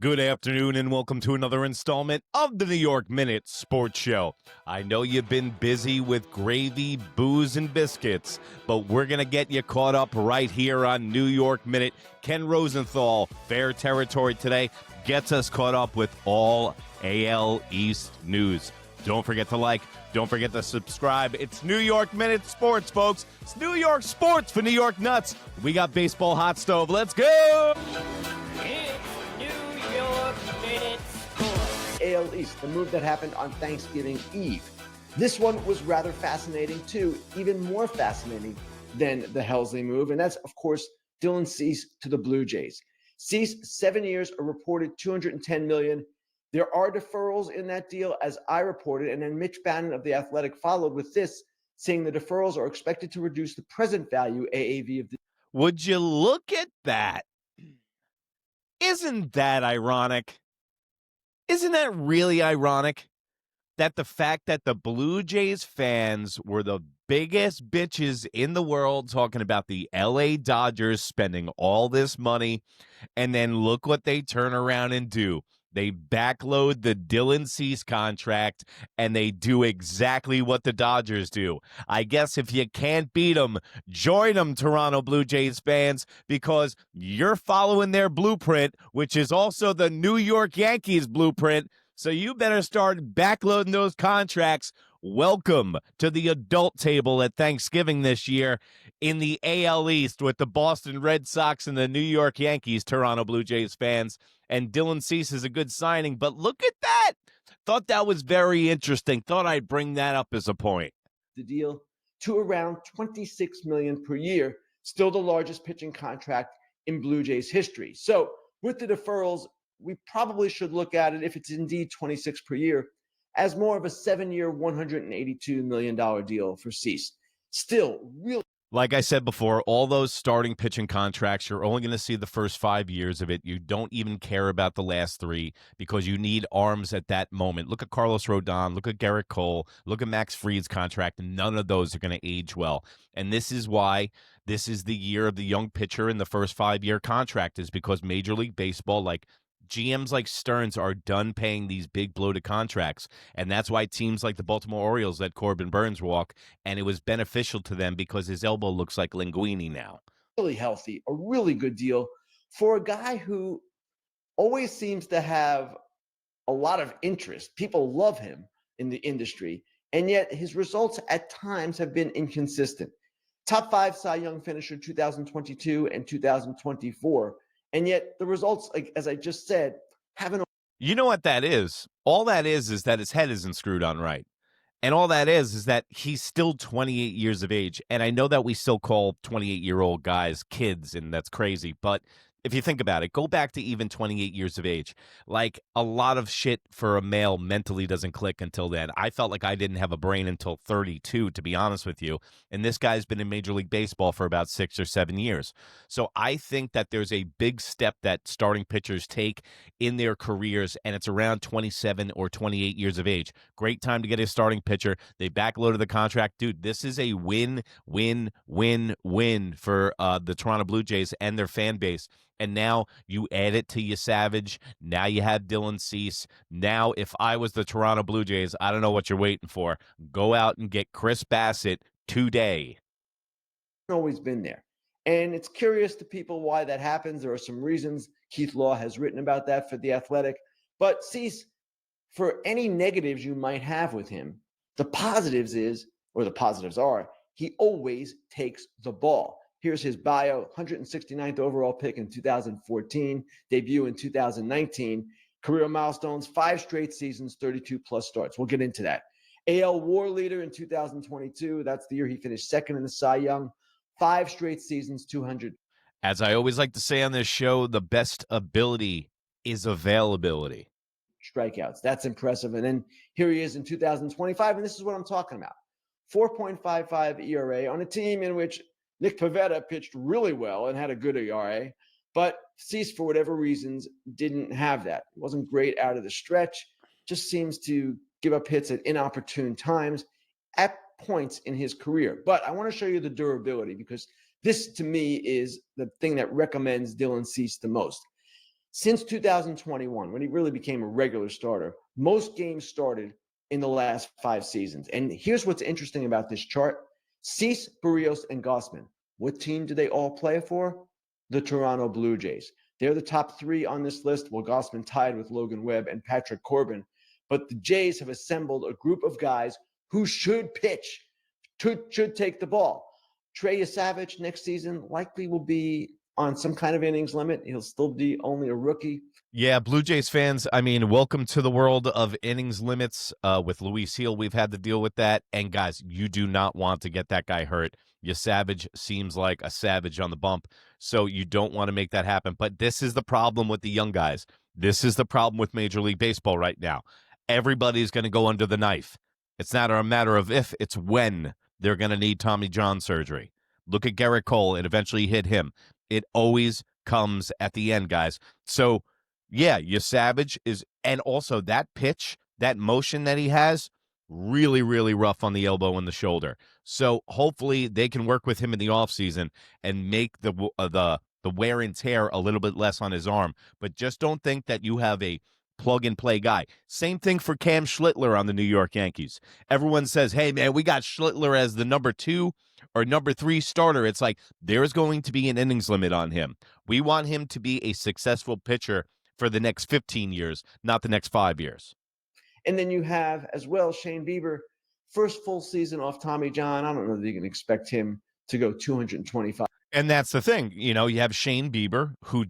Good afternoon and welcome to another installment of the New York Minute Sports Show. I know you've been busy with gravy, booze, and biscuits, but we're going to get you caught up right here on New York Minute. Ken Rosenthal, fair territory today, gets us caught up with all AL East news. Don't forget to like, don't forget to subscribe. It's New York Minute Sports, folks. It's New York sports for New York nuts. We got baseball hot stove. Let's go! AL East, the move that happened on Thanksgiving Eve. This one was rather fascinating too, even more fascinating than the Helsley move, and that's, of course, Dylan Cease to the Blue Jays. Cease, 7 years, a reported $210 million. There are deferrals in that deal, as I reported, and then Mitch Bannon of The Athletic followed with this, saying the deferrals are expected to reduce the present value AAV of the. Would you look at that? Isn't that ironic? Isn't that really ironic? That the fact that the Blue Jays fans were the biggest bitches in the world talking about the LA Dodgers spending all this money, and then look what they turn around and do. They backload the Dylan Cease contract, and they do exactly what the Dodgers do. I guess if you can't beat them, join them, Toronto Blue Jays fans, because you're following their blueprint, which is also the New York Yankees blueprint. So you better start backloading those contracts. Welcome to the adult table at Thanksgiving this year in the AL East with the Boston Red Sox and the New York Yankees, Toronto Blue Jays fans. And Dylan Cease is a good signing, but look at that. Thought that was very interesting. Thought I'd bring that up as a point. The deal to around $26 million per year, still the largest pitching contract in Blue Jays history. So with the deferrals, we probably should look at it, if it's indeed 26 per year, as more of a 7-year, $182 million deal for Cease. Still, really. Like I said before, all those starting pitching contracts, you're only going to see the first 5 years of it. You don't even care about the last 3 because you need arms at that moment. Look at Carlos Rodon. Look at Garrett Cole. Look at Max Fried's contract. None of those are going to age well. And this is why this is the year of the young pitcher in the first 5-year contract, is because Major League Baseball, like GMs like Stearns, are done paying these big bloated contracts. And that's why teams like the Baltimore Orioles let Corbin Burns walk, and it was beneficial to them because his elbow looks like Linguini now. Really healthy, a really good deal for a guy who always seems to have a lot of interest. People love him in the industry, and yet his results at times have been inconsistent. Top 5 Cy Young finisher 2022 and 2024. And yet the results, like as I just said, haven't. You know what that is? All that is that his head isn't screwed on right. And all that is that he's still 28 years of age. And I know that we still call 28-year-old guys kids, and that's crazy. But if you think about it, go back to even 28 years of age. Like, a lot of shit for a male mentally doesn't click until then. I felt like I didn't have a brain until 32, to be honest with you. And this guy's been in Major League Baseball for about 6 or 7 years. So I think that there's a big step that starting pitchers take in their careers, and it's around 27 or 28 years of age. Great time to get a starting pitcher. They backloaded the contract. Dude, this is a win, win, win, win for the Toronto Blue Jays and their fan base. And now you add it to your Savage. Now you have Dylan Cease. Now, if I was the Toronto Blue Jays, I don't know what you're waiting for. Go out and get Chris Bassett today. Always been there. And it's curious to people why that happens. There are some reasons. Keith Law has written about that for The Athletic. But Cease, for any negatives you might have with him, the positives are, he always takes the ball. Here's his bio: 169th overall pick in 2014, debut in 2019, career milestones, 5 straight seasons, 32 plus starts. We'll get into that. AL WAR leader in 2022. That's the year he finished second in the Cy Young. 5 straight seasons, 200. As I always like to say on this show, the best ability is availability. Strikeouts. That's impressive. And then here he is in 2025, and this is what I'm talking about. 4.55 ERA on a team in which Nick Pivetta pitched really well and had a good ERA, but Cease, for whatever reasons, didn't have that. It wasn't great out of the stretch. Just seems to give up hits at inopportune times at points in his career. But I want to show you the durability, because this, to me, is the thing that recommends Dylan Cease the most. Since 2021, when he really became a regular starter, most games started in the last 5 seasons. And here's what's interesting about this chart. Cease, Barrios, and Gossman. What team do they all play for? The Toronto Blue Jays. They're the top three on this list, while Gossman tied with Logan Webb and Patrick Corbin. But the Jays have assembled a group of guys who should pitch, should take the ball. Trey Savage next season likely will be on some kind of innings limit. He'll still be only a rookie. Yeah, Blue Jays fans, I mean, welcome to the world of innings limits. With Luis Heel, we've had to deal with that. And guys, you do not want to get that guy hurt. Your Savage seems like a savage on the bump, so you don't want to make that happen. But this is the problem with the young guys. This is the problem with Major League Baseball right now. Everybody's going to go under the knife. It's not a matter of if, it's when they're going to need Tommy John surgery. Look at Garrett Cole. It eventually hit him. It always comes at the end, guys. So, yeah, your Savage is, and also that pitch, that motion that he has, really, really rough on the elbow and the shoulder. So hopefully they can work with him in the offseason and make the wear and tear a little bit less on his arm. But just don't think that you have a plug-and-play guy. Same thing for Cam Schlittler on the New York Yankees. Everyone says, hey, man, we got Schlittler as the number 2 or number 3 starter. It's like there's going to be an innings limit on him. We want him to be a successful pitcher for the next 15 years, not the next 5 years. And then you have as well Shane Bieber, first full season off Tommy John. I don't know that you can expect him to go 225. And that's the thing. You know, you have Shane Bieber who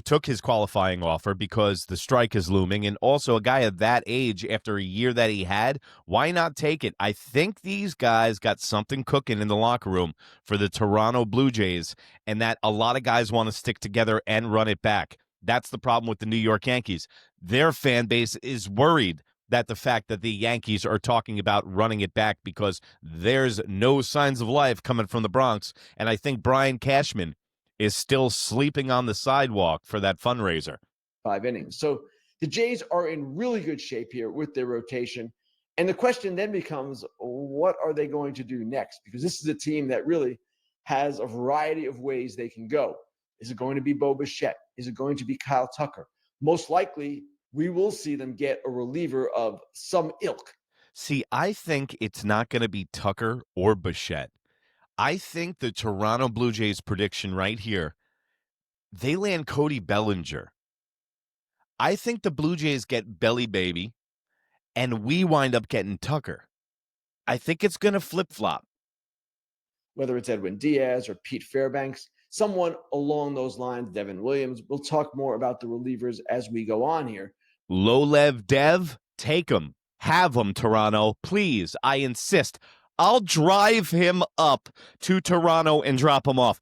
took his qualifying offer because the strike is looming. And also a guy of that age after a year that he had, why not take it? I think these guys got something cooking in the locker room for the Toronto Blue Jays, and that a lot of guys want to stick together and run it back. That's the problem with the New York Yankees. Their fan base is worried that the fact that the Yankees are talking about running it back because there's no signs of life coming from the Bronx. And I think Brian Cashman is still sleeping on the sidewalk for that fundraiser. 5 innings. So the Jays are in really good shape here with their rotation. And the question then becomes, what are they going to do next? Because this is a team that really has a variety of ways they can go. Is it going to be Bo Bichette? Is it going to be Kyle Tucker? Most likely, we will see them get a reliever of some ilk. See, I think it's not going to be Tucker or Bichette. I think the Toronto Blue Jays prediction right here, they land Cody Bellinger. I think the Blue Jays get Belly Baby, and we wind up getting Tucker. I think it's going to flip-flop. Whether it's Edwin Diaz or Pete Fairbanks, someone along those lines, Devin Williams. We'll talk more about the relievers as we go on here. Low-lev Dev, take him. Have him, Toronto. Please, I insist. I'll drive him up to Toronto and drop him off.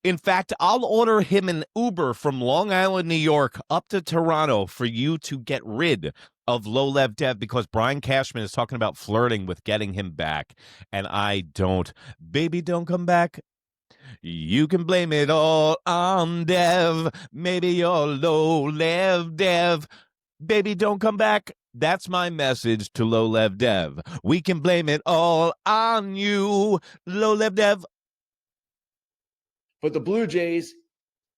In fact, I'll order him an Uber from Long Island, New York, up to Toronto for you to get rid of Low-lev Dev because Brian Cashman is talking about flirting with getting him back. And I don't. Baby, don't come back. You can blame it all on Dev. Maybe you're Low-lev Dev. Baby, don't come back. That's my message to Low-lev Dev. We can blame it all on you, Low-lev Dev. But the Blue Jays,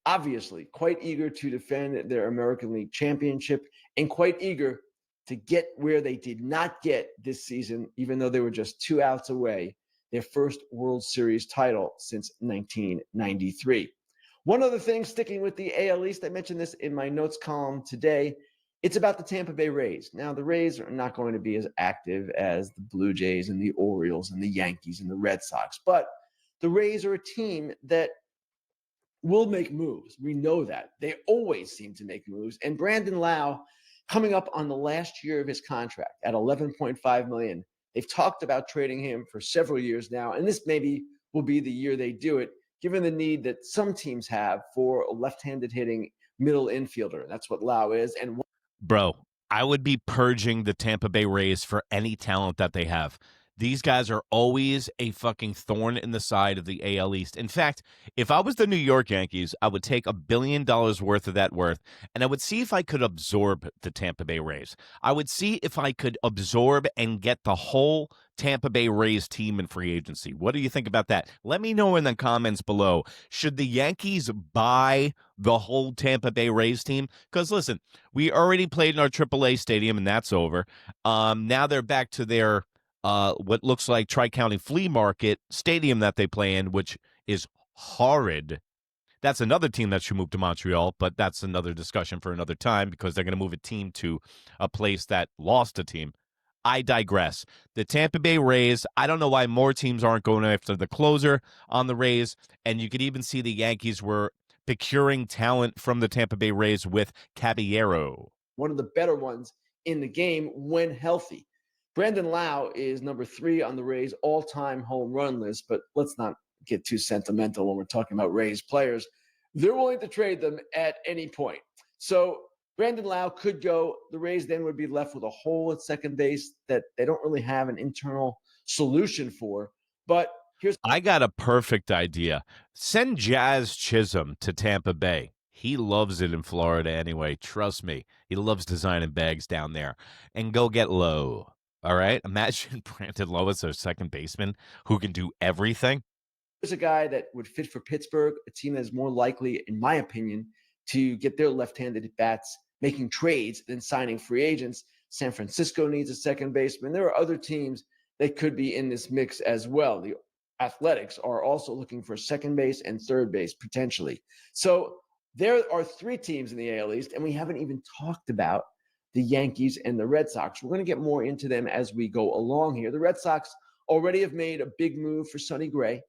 obviously, quite eager to defend their American League championship and quite eager to get where they did not get this season, even though they were just 2 outs away, their first World Series title since 1993. One other thing, sticking with the AL East, I mentioned this in my notes column today. It's about the Tampa Bay Rays. Now, the Rays are not going to be as active as the Blue Jays and the Orioles and the Yankees and the Red Sox, but the Rays are a team that will make moves. We know that. They always seem to make moves. And Brandon Lau, coming up on the last year of his contract at $11.5 million, they've talked about trading him for several years now, and this maybe will be the year they do it, given the need that some teams have for a left-handed hitting middle infielder. That's what Lau is. And bro, I would be purging the Tampa Bay Rays for any talent that they have. These guys are always a fucking thorn in the side of the AL East. In fact, if I was the New York Yankees, I would take $1 billion worth of that worth, and I would see if I could absorb the Tampa Bay Rays. I would see if I could absorb and get the whole Tampa Bay Rays team in free agency. What do you think about that? Let me know in the comments below. Should the Yankees buy the whole Tampa Bay Rays team? Because listen, we already played in our AAA stadium, and that's over. Now they're back to their what looks like Tri-County Flea Market stadium that they play in, which is horrid. That's another team that should move to Montreal, but that's another discussion for another time because they're going to move a team to a place that lost a team. I digress. The Tampa Bay Rays, I don't know why more teams aren't going after the closer on the Rays, and you could even see the Yankees were procuring talent from the Tampa Bay Rays with Caballero. One of the better ones in the game when healthy. Brandon Lau is number 3 on the Rays all-time home run list, but let's not get too sentimental when we're talking about Rays players. They're willing to trade them at any point. So Brandon Lau could go. The Rays then would be left with a hole at second base that they don't really have an internal solution for. But I got a perfect idea. Send Jazz Chisholm to Tampa Bay. He loves it in Florida anyway. Trust me. He loves designing bags down there. And go get Lowe. All right? Imagine Brandon Lowe as their second baseman who can do everything. There's a guy that would fit for Pittsburgh, a team that is more likely, in my opinion, to get their left-handed bats making trades than signing free agents. San Francisco needs a second baseman. There are other teams that could be in this mix as well. The Athletics are also looking for second base and third base potentially. So there are 3 teams in the AL East, and we haven't even talked about the Yankees and the Red Sox. We're going to get more into them as we go along here. The Red Sox already have made a big move for Sonny Gray,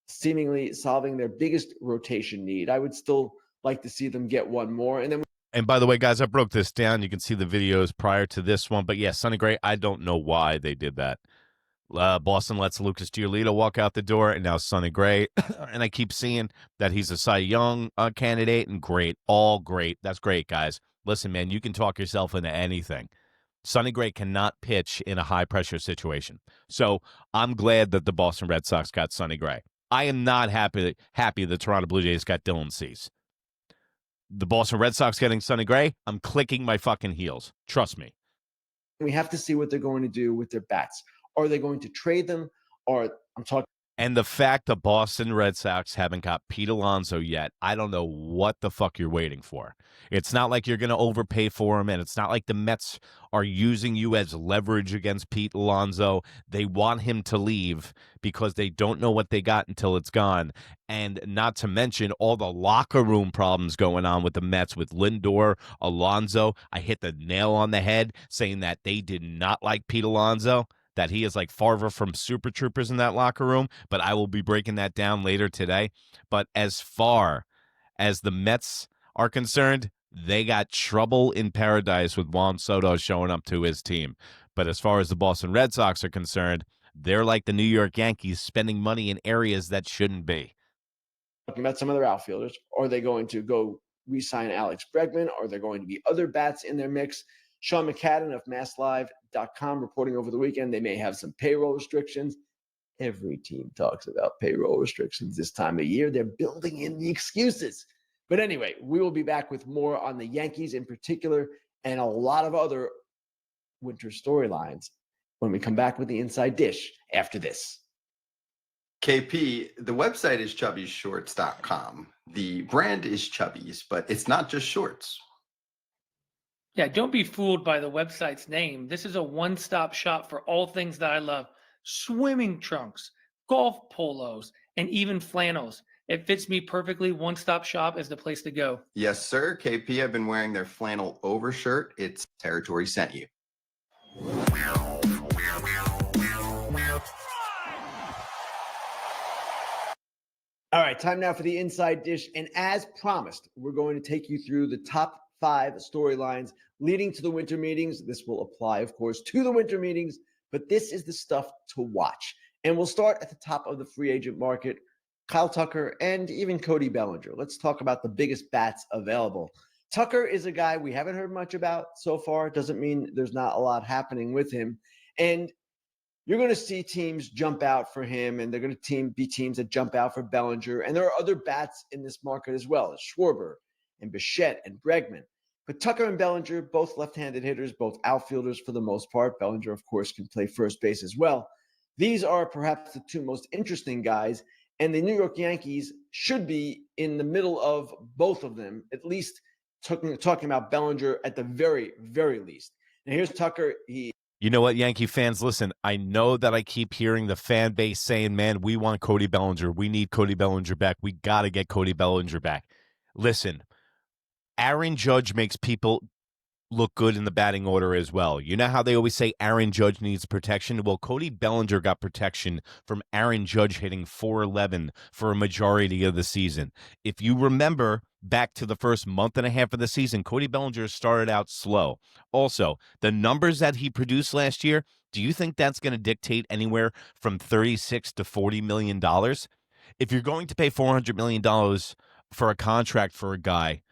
seemingly solving their biggest rotation need. I would still like to see them get one more. And by the way, guys, I broke this down. You can see the videos prior to this one. But yeah, Sonny Gray, I don't know why they did that. Boston lets Lucas Giolito walk out the door, and now Sonny Gray. And I keep seeing that he's a Cy Young candidate, and great. All great. That's great, guys. Listen, man, you can talk yourself into anything. Sonny Gray cannot pitch in a high-pressure situation. So I'm glad that the Boston Red Sox got Sonny Gray. I am not happy the Toronto Blue Jays got Dylan Cease. The Boston Red Sox getting Sonny Gray, I'm clicking my fucking heels. Trust me. We have to see what they're going to do with their bats. Are they going to trade them? Or I'm talking. And the fact the Boston Red Sox haven't got Pete Alonso yet, I don't know what the fuck you're waiting for. It's not like you're going to overpay for him, and it's not like the Mets are using you as leverage against Pete Alonso. They want him to leave because they don't know what they got until it's gone. And not to mention all the locker room problems going on with the Mets with Lindor, Alonso. I hit the nail on the head saying that they did not like Pete Alonso, that he is like Farver from Super Troopers in that locker room, but I will be breaking that down later today. But as far as the Mets are concerned, they got trouble in paradise with Juan Soto showing up to his team. But as far as the Boston Red Sox are concerned, they're like the New York Yankees, spending money in areas that shouldn't be. Talking about some other outfielders. Are they going to go re-sign Alex Bregman? Are there going to be other bats in their mix? Sean McCadden of MassLive.com reporting over the weekend they may have some payroll restrictions. Every team talks about payroll restrictions this time of year. They're building in the excuses. But anyway, we will be back with more on the Yankees in particular and a lot of other winter storylines when we come back with the Inside Dish after this. KP, the website is chubbyshorts.com. The brand is Chubby's, but it's not just shorts. Yeah, don't be fooled by the website's name. This is a one-stop shop for all things that I love. Swimming trunks, golf polos, and even flannels. It fits me perfectly. One-stop shop is the place to go. Yes, sir. KP, I've been wearing their flannel overshirt. It's Territory sent you. All right, time now for the Inside Dish. And as promised, we're going to take you through the top 5 storylines leading to the winter meetings. This will apply, of course, to the winter meetings, but this is the stuff to watch. And we'll start at the top of the free agent market, Kyle Tucker and even Cody Bellinger. Let's talk about the biggest bats available. Tucker is a guy we haven't heard much about so far. Doesn't mean there's not a lot happening with him. And you're going to see teams jump out for him, and they're going to be teams that jump out for Bellinger. And there are other bats in this market as well, as Schwarber and Bichette and Bregman. But Tucker and Bellinger, both left-handed hitters, both outfielders for the most part. Bellinger, of course, can play first base as well. These are perhaps the two most interesting guys, and the New York Yankees should be in the middle of both of them, at least talking about Bellinger at the very, very least. Now, here's Tucker. You know what, Yankee fans? Listen, I know that I keep hearing the fan base saying, man, we want Cody Bellinger. We need Cody Bellinger back. We got to get Cody Bellinger back. Listen, Aaron Judge makes people look good in the batting order as well. You know how they always say Aaron Judge needs protection? Well, Cody Bellinger got protection from Aaron Judge hitting .411 for a majority of the season. If you remember back to the first month and a half of the season, Cody Bellinger started out slow. Also, the numbers that he produced last year, do you think that's going to dictate anywhere from $36 to $40 million? If you're going to pay $400 million for a contract for a guy,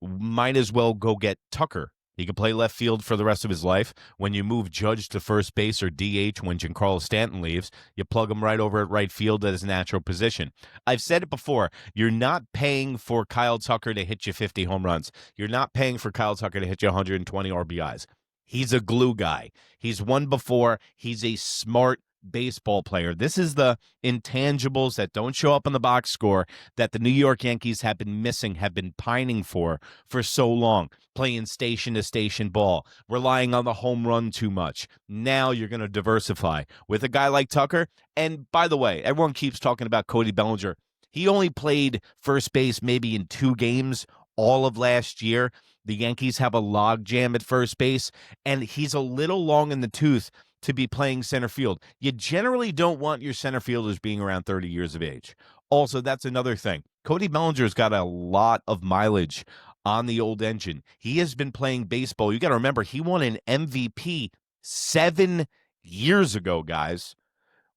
might as well go get Tucker. He can play left field for the rest of his life. When you move Judge to first base or DH when Giancarlo Stanton leaves, you plug him right over at right field at his natural position. I've said it before. You're not paying for Kyle Tucker to hit you 50 home runs. You're not paying for Kyle Tucker to hit you 120 RBIs. He's a glue guy. He's won before. He's a smart baseball player. This is the intangibles that don't show up on the box score that the New York Yankees have been missing, have been pining for so long. Playing station-to-station ball, relying on the home run too much. Now you're going to diversify with a guy like Tucker. And by the way, everyone keeps talking about Cody Bellinger. He only played first base maybe in 2 games all of last year. The Yankees have a log jam at first base, and he's a little long in the tooth to be playing center field. You generally don't want your center fielders being around 30 years of age. Also, that's another thing. Cody Bellinger's got a lot of mileage on the old engine. He has been playing baseball. You got to remember, he won an MVP 7 years ago, guys.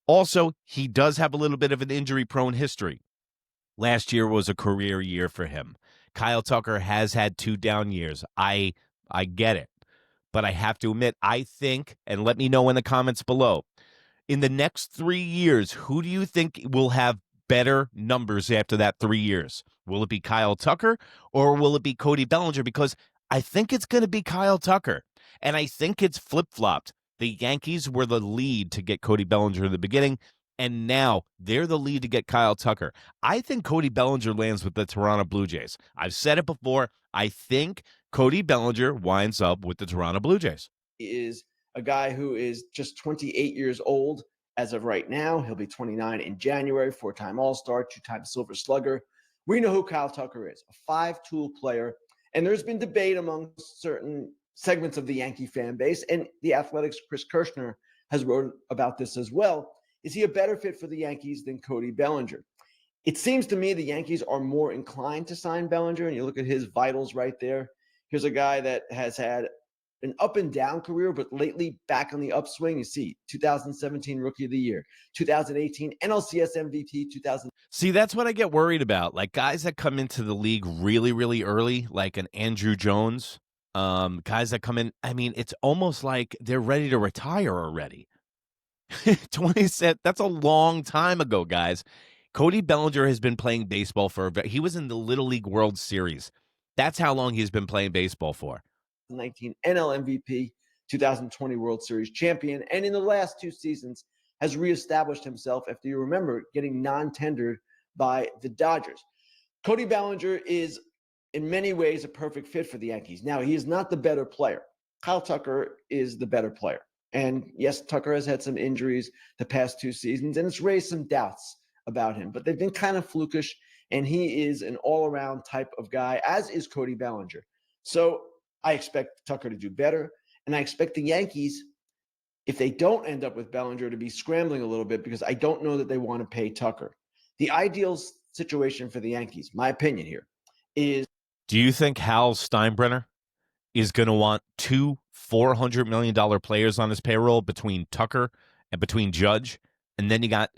Also, he does have a little bit of an injury-prone history. Last year was a career year for him. Kyle Tucker has had 2 down years. I get it. But I have to admit, I think, and let me know in the comments below, in the next 3 years, who do you think will have better numbers after that 3 years? Will it be Kyle Tucker or will it be Cody Bellinger? Because I think it's going to be Kyle Tucker. And I think it's flip-flopped. The Yankees were the lead to get Cody Bellinger in the beginning, and now they're the lead to get Kyle Tucker. I think Cody Bellinger lands with the Toronto Blue Jays. I've said it before. I think Cody Bellinger winds up with the Toronto Blue Jays. He is a guy who is just 28 years old as of right now. He'll be 29 in January, 4-time All-Star, 2-time Silver Slugger. We know who Kyle Tucker is, a 5-tool player. And there's been debate among certain segments of the Yankee fan base, and the Athletic's Chris Kirshner has wrote about this as well. Is he a better fit for the Yankees than Cody Bellinger? It seems to me the Yankees are more inclined to sign Bellinger, and you look at his vitals right there. Here's a guy that has had an up and down career, but lately back on the upswing. You see 2017 Rookie of the Year, 2018 NLCS MVP, 2000. See, that's what I get worried about. Like guys that come into the league really, really early, like an Andrew Jones, guys that come in, I mean, it's almost like they're ready to retire already. 27, that's a long time ago, guys. Cody Bellinger has been playing baseball he was in the Little League World Series. That's how long he's been playing baseball for. 19 NL MVP, 2020 World Series champion, and in the last 2 seasons has reestablished himself after, you remember, getting non-tendered by the Dodgers. Cody Bellinger is in many ways a perfect fit for the Yankees. Now, he is not the better player. Kyle Tucker is the better player. And yes, Tucker has had some injuries the past 2 seasons, and it's raised some doubts about him, but they've been kind of flukish, and he is an all-around type of guy, as is Cody Bellinger. So I expect Tucker to do better, and I expect the Yankees, if they don't end up with Bellinger, to be scrambling a little bit because I don't know that they want to pay Tucker. The ideal situation for the Yankees, my opinion here, is... Do you think Hal Steinbrenner is going to want 2 $400 million players on his payroll between Tucker and between Judge, and then you got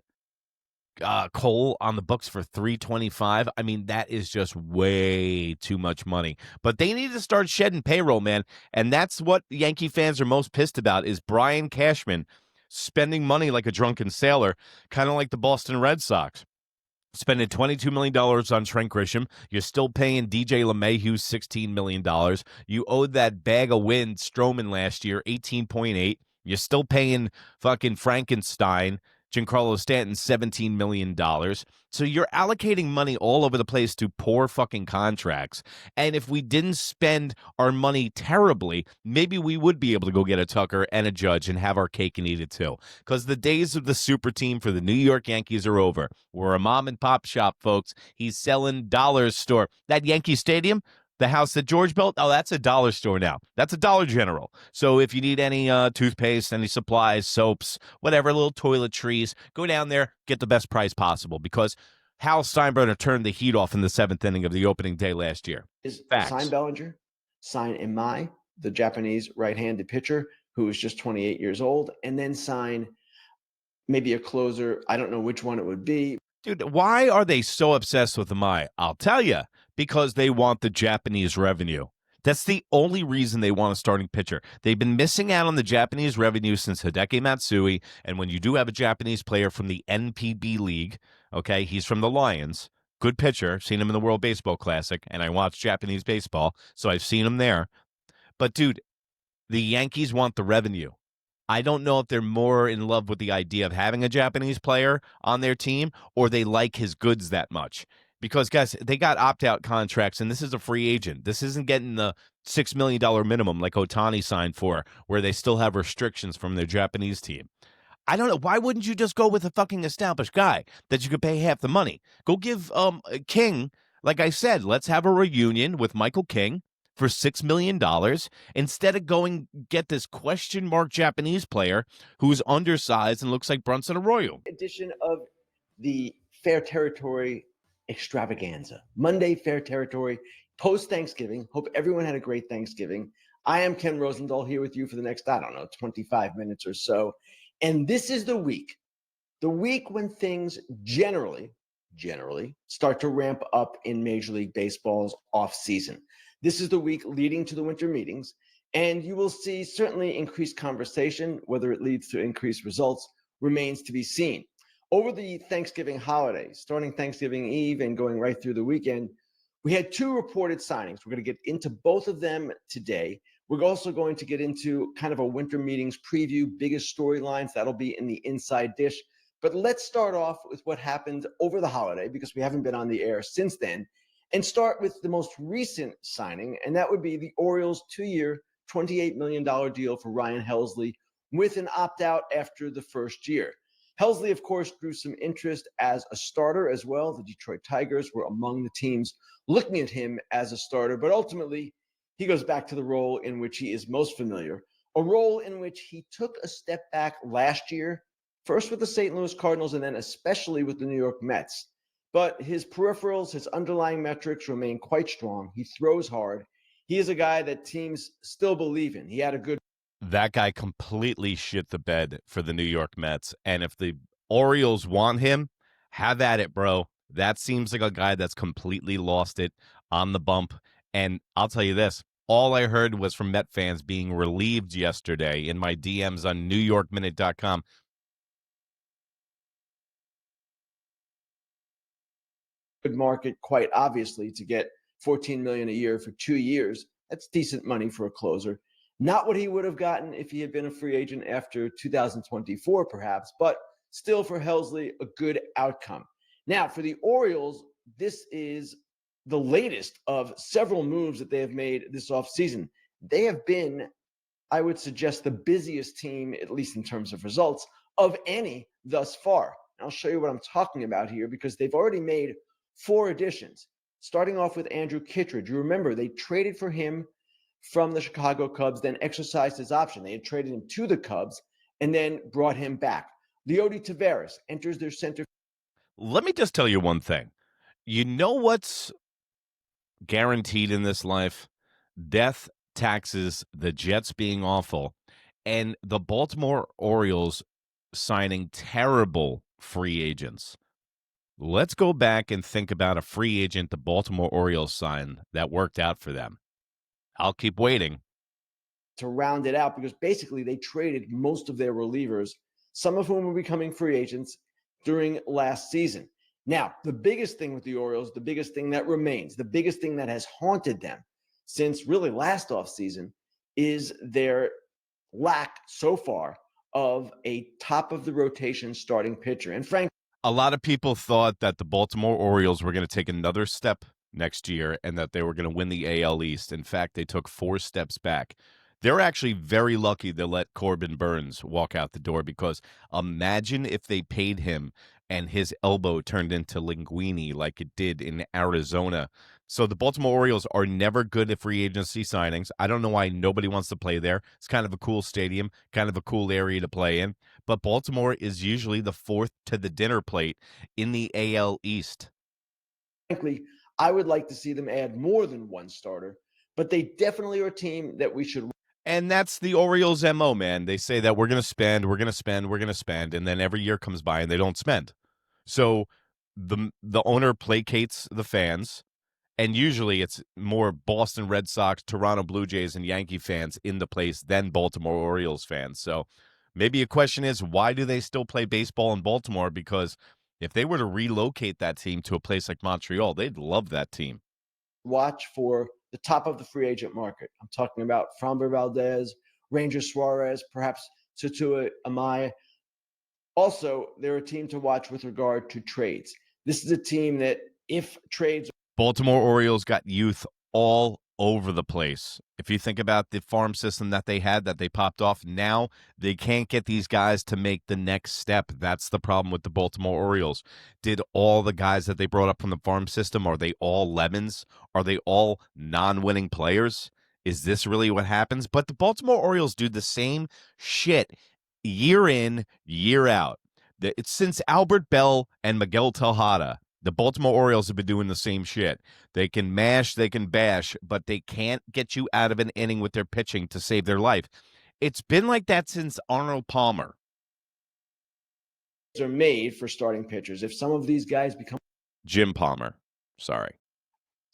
Cole on the books for $325? I mean, that is just way too much money. But they need to start shedding payroll, man. And that's what Yankee fans are most pissed about is Brian Cashman spending money like a drunken sailor, kind of like the Boston Red Sox. Spending $22 million on Trent Grisham. You're still paying DJ LeMahieu $16 million. You owed that bag of wind Stroman last year, 18.8. You're still paying fucking Frankenstein, Giancarlo Stanton, $17 million. So you're allocating money all over the place to poor fucking contracts. And if we didn't spend our money terribly, maybe we would be able to go get a Tucker and a Judge and have our cake and eat it too. Because the days of the super team for the New York Yankees are over. We're a mom and pop shop, folks. He's selling dollar store. That Yankee Stadium, the house that George built, oh, that's a dollar store now. That's a Dollar General. So if you need any toothpaste, any supplies, soaps, whatever, little toiletries, go down there, get the best price possible, because Hal Steinbrenner turned the heat off in the 7th inning of the opening day last year. Facts. Sign Bellinger, sign Imai, the Japanese right-handed pitcher who is just 28 years old, and then sign maybe a closer. I don't know which one it would be. Dude, why are they so obsessed with Imai? I'll tell you, because they want the Japanese revenue. That's the only reason they want a starting pitcher. They've been missing out on the Japanese revenue since Hideki Matsui, and when you do have a Japanese player from the NPB League, okay, he's from the Lions, good pitcher, seen him in the World Baseball Classic, and I watch Japanese baseball, so I've seen him there. But, dude, the Yankees want the revenue. I don't know if they're more in love with the idea of having a Japanese player on their team, or they like his goods that much. Because, guys, they got opt-out contracts, and this is a free agent. This isn't getting the $6 million minimum like Ohtani signed for, where they still have restrictions from their Japanese team. I don't know. Why wouldn't you just go with a fucking established guy that you could pay half the money? Go give King, like I said, let's have a reunion with Michael King for $6 million instead of going get this question mark Japanese player who's undersized and looks like Brunson Arroyo. Edition of the Fair Territory extravaganza. Monday, Fair Territory, post-Thanksgiving. Hope everyone had a great Thanksgiving. I am Ken Rosenthal here with you for the next, 25 minutes or so. And this is the week when things generally start to ramp up in Major League Baseball's offseason. This is the week leading to the winter meetings, and you will see certainly increased conversation. Whether it leads to increased results remains to be seen. Over the Thanksgiving holiday, starting Thanksgiving Eve and going right through the weekend, we had 2 reported signings. We're going to get into both of them today. We're also going to get into kind of a winter meetings preview, biggest storylines. That'll be in the Inside Dish. But let's start off with what happened over the holiday, because we haven't been on the air since then, and start with the most recent signing, and that would be the Orioles' 2-year, $28 million deal for Ryan Helsley with an opt-out after the first year. Helsley, of course, drew some interest as a starter as well. The Detroit Tigers were among the teams looking at him as a starter, but ultimately he goes back to the role in which he is most familiar, a role in which he took a step back last year, first with the St. Louis Cardinals and then especially with the New York Mets. But his peripherals, his underlying metrics remain quite strong. He throws hard. He is a guy that teams still believe in. He had a good. That guy completely shit the bed for the New York Mets. And if the Orioles want him, have at it, bro. That seems like a guy that's completely lost it on the bump. And I'll tell you this, all I heard was from Met fans being relieved yesterday in my DMs on NewYorkMinute.com. Good market, quite obviously, to get $14 million a year for 2 years. That's decent money for a closer. Not what he would have gotten if he had been a free agent after 2024, perhaps, but still for Helsley, a good outcome. Now, for the Orioles, this is the latest of several moves that they have made this offseason. They have been, I would suggest, the busiest team, at least in terms of results, of any thus far. And I'll show you what I'm talking about here, because they've already made 4 additions, starting off with Andrew Kittredge. You remember, they traded for him from the Chicago Cubs, then exercised his option. They had traded him to the Cubs and then brought him back. Leody Taveras enters their center. Let me just tell you one thing. You know what's guaranteed in this life? Death, taxes, the Jets being awful, and the Baltimore Orioles signing terrible free agents. Let's go back and think about a free agent the Baltimore Orioles signed that worked out for them. I'll keep waiting. To round it out, because basically they traded most of their relievers some of whom were becoming free agents during last season. Now, the biggest thing with the Orioles, the biggest thing that remains, the biggest thing that has haunted them since really last offseason is their lack so far of a top of the rotation starting pitcher. And frankly, a lot of people thought that the Baltimore Orioles were going to take another step next year and that they were going to win the AL East. In fact, they took 4 steps back. They're actually very lucky to let Corbin Burns walk out the door, because imagine if they paid him and his elbow turned into linguine like it did in Arizona. So the Baltimore Orioles are never good at free agency signings. I don't know why nobody wants to play there. It's kind of a cool stadium, kind of a cool area to play in. But Baltimore is usually the fourth to the dinner plate in the AL East. frankly, I would like to see them add more than one starter, but they definitely are a team that we should. And that's the Orioles' MO, man. They say that we're going to spend, we're going to spend, we're going to spend, and then every year comes by and they don't spend. So the owner placates the fans, and usually it's more Boston Red Sox, Toronto Blue Jays, and Yankee fans in the place than Baltimore Orioles fans. So maybe a question is, why do they still play baseball in Baltimore? Because if they were to relocate that team to a place like Montreal, they'd love that team. Watch for the top of the free agent market. I'm talking about Framber Valdez, Ranger Suarez, perhaps Tatua Amaya. Also, they're a team to watch with regard to trades. This is a team that, if trades, Baltimore Orioles got youth all over the place. If you think about the farm system that they had that they popped off, now they can't get these guys to make the next step. That's the problem with the Baltimore Orioles. Did all the guys that they brought up from the farm system, are they all lemons? Are they all non-winning players? Is this really what happens? But the Baltimore Orioles do the same shit year in, year out. It's since Albert Bell and Miguel Tejada. The Baltimore Orioles have been doing the same shit. They can mash, they can bash, but they can't get you out of an inning with their pitching to save their life. It's been like that since Arnold Palmer. are made for starting pitchers. If some of these guys become Jim Palmer. Sorry.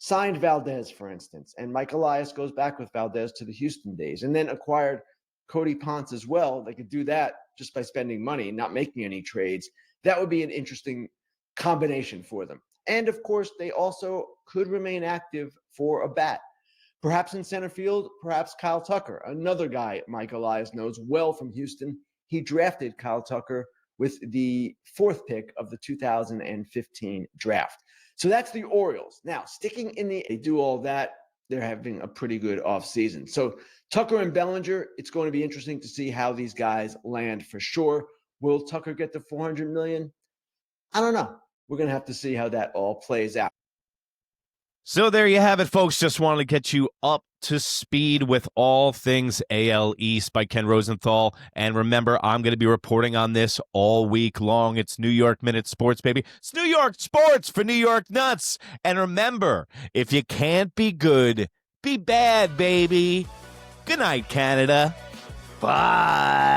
signed Valdez, for instance, and Mike Elias goes back with Valdez to the Houston days, and then acquired Cody Ponce as well, they could do that just by spending money, not making any trades. That would be an interesting combination for them. And of course, they also could remain active for a bat. Perhaps in center field, perhaps Kyle Tucker, another guy Mike Elias knows well from Houston. He drafted Kyle Tucker with the 4th pick of the 2015 draft. So that's the Orioles. Now, sticking in they do all that, they're having a pretty good offseason. So Tucker and Bellinger, it's going to be interesting to see how these guys land for sure. Will Tucker get to $400 million? I don't know. We're going to have to see how that all plays out. So there you have it, folks. Just wanted to get you up to speed with all things AL East by Ken Rosenthal. And remember, I'm going to be reporting on this all week long. It's New York Minute Sports, baby. It's New York Sports for New York Nuts. And remember, if you can't be good, be bad, baby. Good night, Canada. Bye.